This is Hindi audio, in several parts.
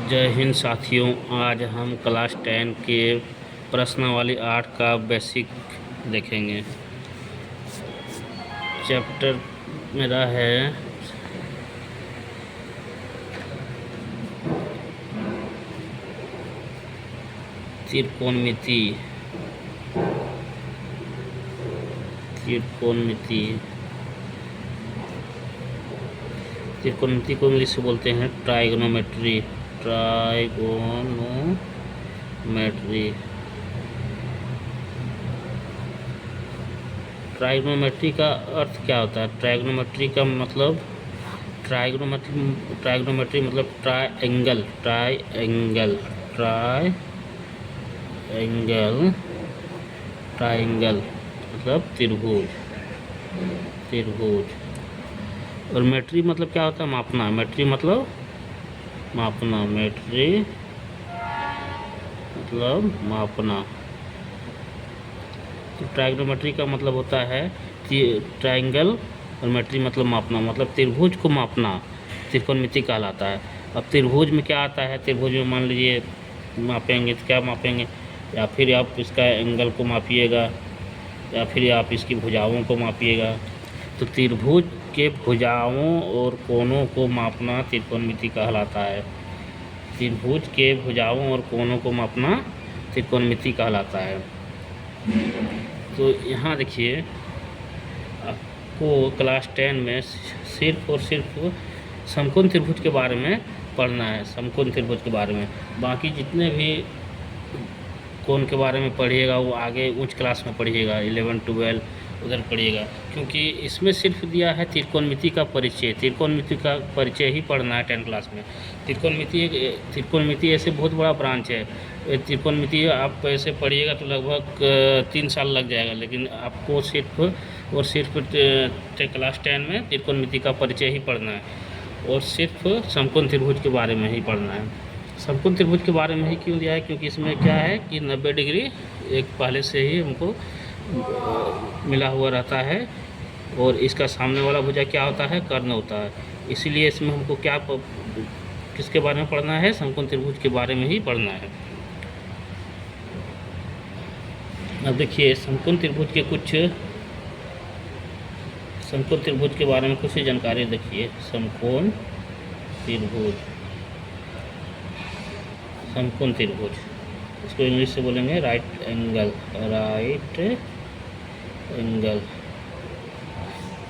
जय हिंद साथियों। आज हम क्लास 10 के प्रश्नावली 8 का बेसिक देखेंगे। चैप्टर मेरा है त्रिकोणमिति। त्रिकोणमिति को इंग्लिश से बोलते हैं ट्राइगोनोमेट्री। ट्राइगोनोमेट्री का अर्थ क्या होता है? ट्राइगोनोमेट्री का मतलब ट्राइगोनोमेट्री मतलब ट्राइंगल मतलब त्रिभुज। और मेट्री मतलब क्या होता है? मापना। मेट्री मतलब मापना। तो ट्राइगोनोमेट्री का मतलब होता है ट्राइंगल, और मेट्री मतलब मापना, मतलब त्रिभुज को मापना त्रिकोणमिति कहलाता है। अब त्रिभुज में क्या आता है? त्रिभुज में मान लीजिए मापेंगे तो क्या मापेंगे? या फिर आप इसका एंगल को मापिएगा, या फिर आप इसकी भुजाओं को मापिएगा। तो त्रिभुज के भुजाओं और कोणों को मापना त्रिकोणमिति कहलाता है। त्रिभुज के भुजाओं और कोणों को मापना त्रिकोणमिति कहलाता है। तो यहाँ देखिए, आपको क्लास 10 में सिर्फ और सिर्फ समकोण त्रिभुज के बारे में पढ़ना है। समकोण त्रिभुज के बारे में, बाकी जितने भी कोण के बारे में पढ़िएगा वो आगे उच्च क्लास में पढ़िएगा, 11, 12 उधर पढ़िएगा, क्योंकि इसमें सिर्फ दिया है त्रिकोणमिति का परिचय। त्रिकोणमिति का परिचय ही पढ़ना है 10 क्लास में। त्रिकोणमिति ऐसे बहुत बड़ा ब्रांच है। त्रिकोणमिति आप ऐसे पढ़िएगा तो लगभग 3 साल लग जाएगा, लेकिन आपको सिर्फ और सिर्फ क्लास 10 में त्रिकोणमिति का परिचय ही पढ़ना है, और सिर्फ समकोण त्रिभुज के बारे में ही पढ़ना है। समकोण त्रिभुज के बारे में ही क्यों दिया है? क्योंकि इसमें क्या है कि 90 डिग्री एक पहले से ही हमको मिला हुआ रहता है, और इसका सामने वाला भुजा क्या होता है? कर्ण होता है। इसीलिए इसमें हमको किसके बारे में पढ़ना है? समकोण त्रिभुज के बारे में ही पढ़ना है। अब देखिए, समकोण त्रिभुज के बारे में कुछ जानकारी देखिए। समकोण त्रिभुज इसको इंग्लिश से बोलेंगे राइट एंगल।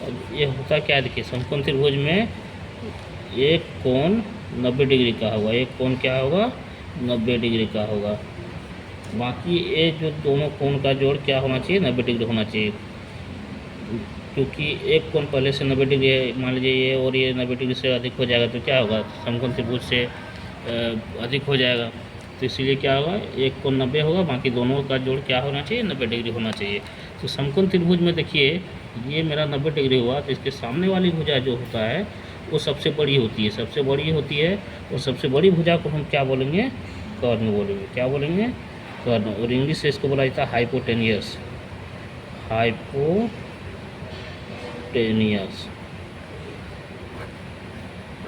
अब ये होता क्या? देखिए, समकोण त्रिभुज में एक कोण 90 डिग्री का होगा। एक कोण क्या होगा? 90 डिग्री का होगा। बाकी ये जो दोनों कोण का जोड़ क्या होना चाहिए? 90 डिग्री होना चाहिए, क्योंकि एक कोण पहले से 90 डिग्री है, मान लीजिए ये, और ये 90 डिग्री से अधिक हो जाएगा तो क्या होगा? समकोण त्रिभुज से अधिक हो जाएगा। तो इसीलिए क्या होगा? एक कोण 90 होगा, बाकी दोनों का जोड़ क्या होना चाहिए? 90 डिग्री होना चाहिए। तो समकोण त्रिभुज में देखिए, ये मेरा 90 डिग्री हुआ, तो इसके सामने वाली भुजा जो होता है वो सबसे बड़ी होती है। और सबसे बड़ी भुजा को हम क्या बोलेंगे? कर्ण बोलेंगे। क्या बोलेंगे? कर्ण। और इंग्लिश से इसको बोला जाता है हाइपोटेनियस।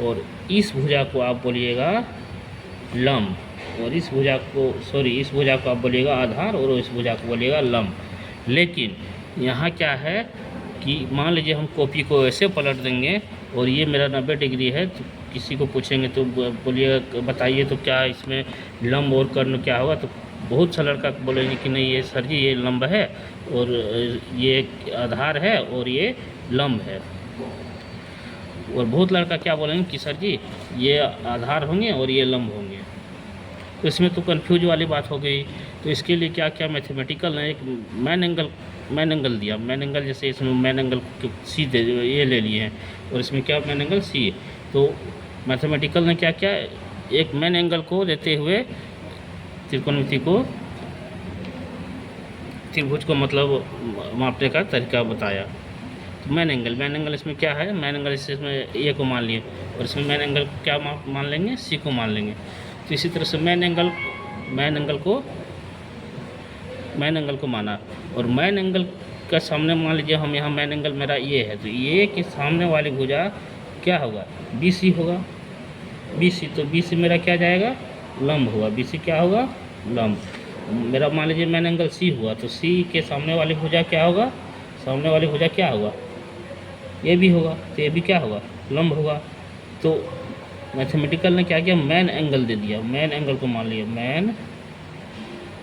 और इस भुजा को आप बोलिएगा लंब, और इस भुजा को आप बोलिएगा आधार, और इस भुजा को बोलिएगा लंब। लेकिन यहाँ क्या है कि मान लीजिए हम कॉपी को ऐसे पलट देंगे, और ये मेरा 90 डिग्री है, तो किसी को पूछेंगे तो बोलिएगा, बताइए तो क्या इसमें लंब और कर्ण क्या होगा? तो बहुत सा लड़का बोलेंगे कि नहीं, ये सर जी ये लंब है, और ये आधार है, और ये लंब है। और बहुत लड़का क्या बोलेंगे कि सर जी ये आधार होंगे और ये लंब होंगे। तो इसमें तो कंफ्यूज वाली बात हो गई। तो इसके लिए क्या क्या मैथमेटिकल ने एक मैन एंगल दिया। मैन एंगल, जैसे इसमें मैन एंगल सी ये ले लिए हैं, और इसमें क्या मैन एंगल सी। तो मैथमेटिकल ने क्या क्या एक मैन एंगल को देते हुए त्रिकोणमिति को, त्रिभुज को मतलब मापने का तरीका बताया। तो मैन एंगल इसमें क्या है? मैन एंगल इसमें ए को मान लिए, और इसमें मैन एंगल क्या मान लेंगे? सी को मान लेंगे। तो इसी तरह से मैन एंगल को माना, और मैन एंगल का सामने मान लीजिए हम यहाँ मैन एंगल मेरा ये है, तो ये के सामने वाली भुजा क्या होगा? BC होगा। BC, तो BC मेरा क्या जाएगा, लंब हुआ। BC क्या होगा, लंब। मेरा मान लीजिए मेन एंगल C हुआ, तो C के सामने वाली भुजा क्या होगा, सामने वाली भुजा क्या होगा, ये भी होगा, तो ये भी क्या होगा, लंब होगा। तो मैथमेटिकल ने क्या किया, मेन एंगल दे दिया, मेन एंगल को मान लिया मेन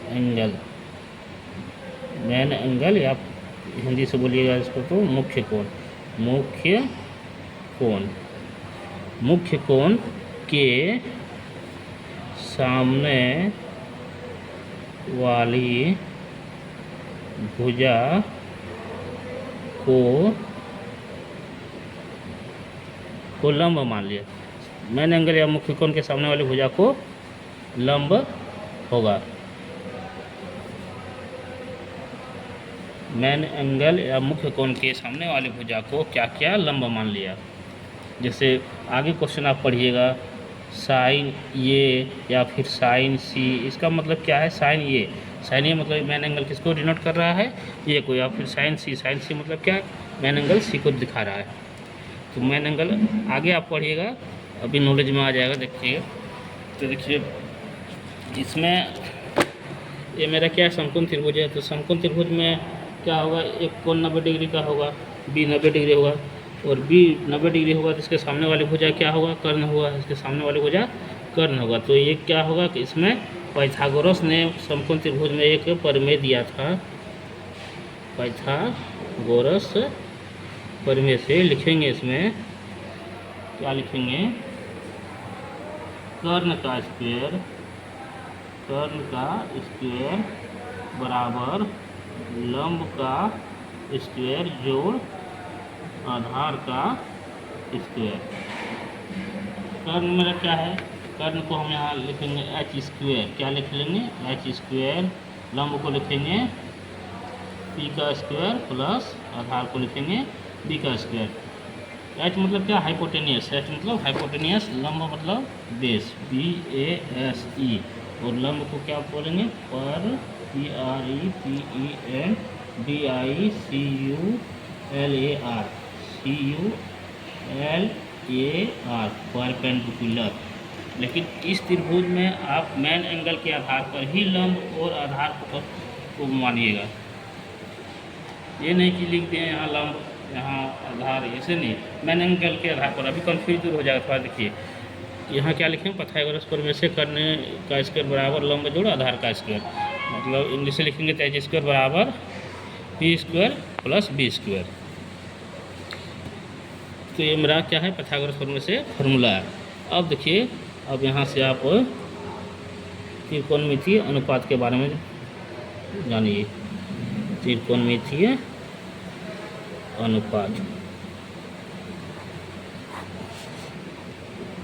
एंगल, मेन एंगल या हिंदी से बोलिएगा इसको तो मुख्य कोण, मुख्य कोण, मुख्य कोण के सामने वाली भुजा को लंब मान लिया। मेन एंगल या मुख्य कोण के सामने वाली भुजा को लंब होगा। मेन एंगल या मुख्य कोण के सामने वाली भुजा को क्या क्या, लंब मान लिया। जैसे आगे क्वेश्चन आप पढ़िएगा, साइन ये या फिर साइन सी, इसका मतलब क्या है, साइन ये, साइन ये मतलब मेन एंगल किसको डिनोट कर रहा है, ये को, या फिर साइन सी, साइन सी मतलब क्या है, मेन एंगल सी को दिखा रहा है। तो मेन एंगल आगे आप पढ़िएगा, अभी नॉलेज में आ जाएगा, देखिए। तो देखिए इसमें ये मेरा क्या है, समकोण त्रिभुज है। तो समकोण त्रिभुज में क्या होगा, एक कोण 90 डिग्री का होगा, B 90 डिग्री होगा, और B 90 डिग्री होगा, तो इसके सामने वाली भुजा क्या होगा, कर्ण होगा, इसके सामने वाली भुजा कर्ण होगा। तो ये क्या होगा कि इसमें पाइथागोरस ने समकोण त्रिभुज में एक प्रमेय दिया था, पाइथागोरस प्रमेय से लिखेंगे, इसमें क्या लिखेंगे, कर्ण का स्क्वायर, कर्ण का स्क्वायर बराबर लंब का स्क्वायर जोड़ आधार का स्क्वायर। कर्ण मेरा क्या है, कर्ण को हम यहाँ लिखेंगे एच स्क्वायर, क्या लिख लेंगे, एच स्क्वायर। लंब को लिखेंगे पी का स्क्वायर प्लस आधार को लिखेंगे बी का स्क्वायर। एच मतलब क्या, हाइपोटेनियस, एच मतलब हाइपोटेनियस, लंब मतलब बेस, BASE, और लंब को क्या बोलेंगे, पर PREPENDICULAR, CULAR, परपेंडिकुलर। लेकिन इस त्रिभुज में आप मेन एंगल के आधार पर ही लंब और आधार को मानिएगा, ये नहीं कि लिख दें यहाँ लंब यहाँ आधार, ऐसे नहीं, मेन एंगल के आधार पर। अभी कंफ्यूज हो जाएगा थोड़ा, देखिए यहाँ क्या लिखेंगे, पाइथागोरस प्रमेय से कर्ण का स्क्वायर बराबर लंब जोड़ आधार का स्क्वायर, मतलब इंग्लिश से लिखेंगे तो एच स्क्वायर बराबर P square plus B square. तो ये मेरा क्या है, पाइथागोरस प्रमेय से फॉर्मूला है। अब देखिए, अब यहाँ से आप त्रिकोणमितीय अनुपात के बारे में जानिए, त्रिकोणमितीय अनुपात,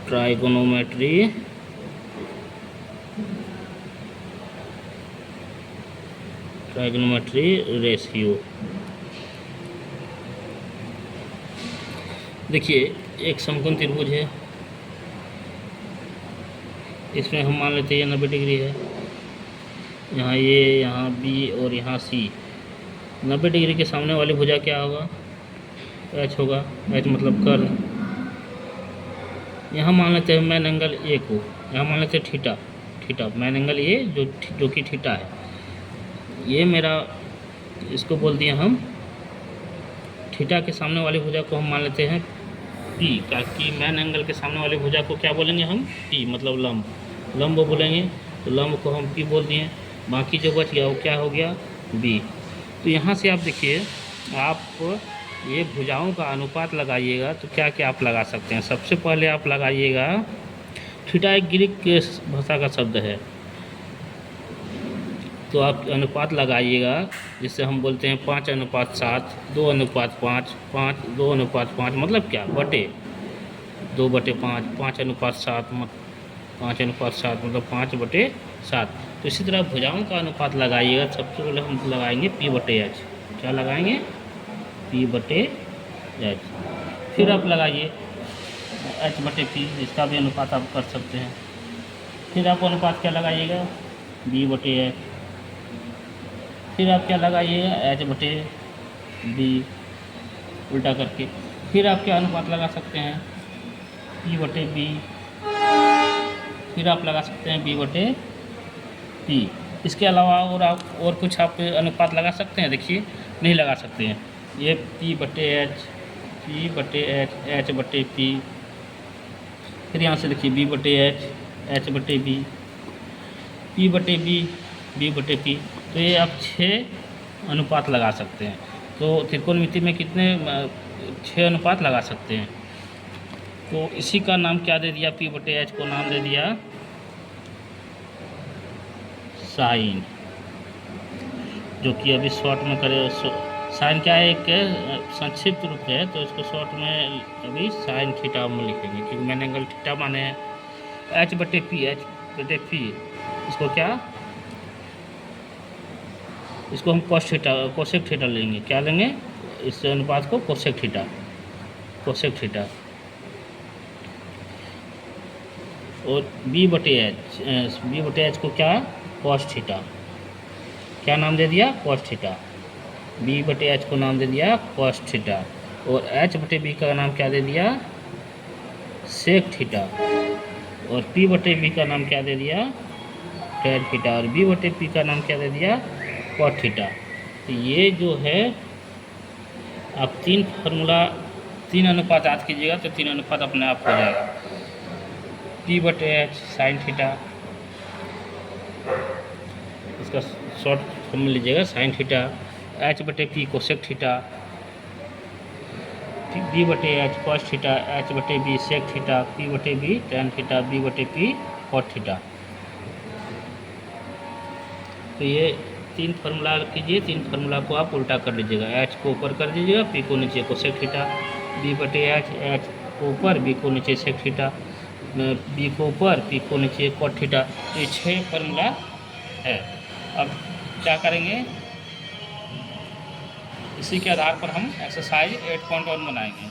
ट्राइगोनोमेट्री, ट्राइगोनोमेट्री रेशियो। देखिए एक समकोण त्रिभुज है, इसमें हम मान लेते हैं 90 डिग्री है, यहाँ ये, यहाँ B और यहाँ C। 90 डिग्री के सामने वाली भुजा क्या होगा, H होगा, H मतलब कर्ण। यहाँ मान लेते हैं मेन एंगल A को, यहाँ मान लेते हैं थीटा, थीटा मेन एंगल ये जो कि थीटा है, ये मेरा, इसको बोल दिए हम थीटा के सामने वाली भुजा को हम मान लेते हैं P, ताकि मेन एंगल के सामने वाली भुजा को क्या बोलेंगे हम, P मतलब लंब, लंब बोलेंगे, तो लंब को हम P बोल दिए। बाकी जो बच गया वो क्या हो गया, B। तो यहाँ से आप देखिए, आप ये भुजाओं का अनुपात लगाइएगा तो क्या क्या आप लगा सकते हैं। सबसे पहले आप लगाइएगा, थीटा एक ग्रीक के भाषा का शब्द है, तो आप अनुपात लगाइएगा, जिससे हम बोलते हैं 5:7, 2:5, 2:5, मतलब क्या, बटे 2/5, 5:7, 5:7 मतलब 5/7। तो इसी तरह भुजाओं का अनुपात लगाइएगा। सबसे पहले हम लगाएंगे P/H, क्या लगाएंगे, P/H। फिर आप लगाइए H/P, इसका भी अनुपात आप कर सकते हैं। फिर आप अनुपात क्या लगाइएगा, B/H। फिर आप क्या लगाइएगा, H/B, उल्टा करके। फिर आप क्या अनुपात लगा सकते हैं, P/B। फिर आप लगा सकते हैं बी बटे पी। इसके अलावा और आप और कुछ आप अनुपात लगा सकते हैं? देखिए नहीं लगा सकते हैं। ये पी बटे एच, एच बटे पी, फिर यहाँ से देखिए बी बटे एच बटे बी, पी बटे बी बटे पी। तो ये आप 6 अनुपात लगा सकते हैं। तो त्रिकोणमिति में कितने 6 अनुपात लगा सकते हैं। तो इसी का नाम क्या दे दिया? पी बटे एच को नाम दे दिया साइन, जो कि अभी शॉर्ट में करे। साइन क्या है? एक संक्षिप्त रूप है, तो इसको शॉर्ट में अभी साइन थीटा में लिखेंगे, क्योंकि मैंने एंगल थीटा माने एच बटे पी। इसको क्या, इसको हम कोसेक थीटा लेंगे। क्या लेंगे? इस अनुपात को कोसेक थीटा। और बी बटे एच को क्या? Cos theta. क्या नाम दे दिया? Cos theta. बी बटे एच को नाम दे दिया कॉस थीटा। और एच बटे बी का नाम क्या दे दिया? Sec theta. और पी बटे बी का नाम क्या दे दिया? Tan theta. और बी बटे पी का नाम क्या दे दिया? Cot theta. तो ये जो है आप 3 अनुपात याद कीजिएगा, तो 3 अनुपात अपने आप हो जाएगा। पी बटे एच साइन थीटा, इसका शॉर्ट फॉर्म लीजिएगा साइन थीटा। एच बटे पी कोसेक थीटा, बी बटे एच कॉस थीटा, एच बटे बी सेक थीटा, पी बटे बी टेन थीटा, बी बटे पी कॉट थीटा। तो ये 3 फार्मूला कीजिए। 3 फार्मूला को आप उल्टा कर लीजिएगा। एच को ऊपर कर दीजिएगा, पी को नीचे कोसेक थीटा, बी बटे एच को ऊपर, बी को नीचे सेक थीटा, बी को ऊपर, पी को नीचे कॉट थीटा। तो ये 6 फार्मूला है। अब क्या करेंगे? इसी के आधार पर हम एक्सरसाइज 8.1 बनाएंगे।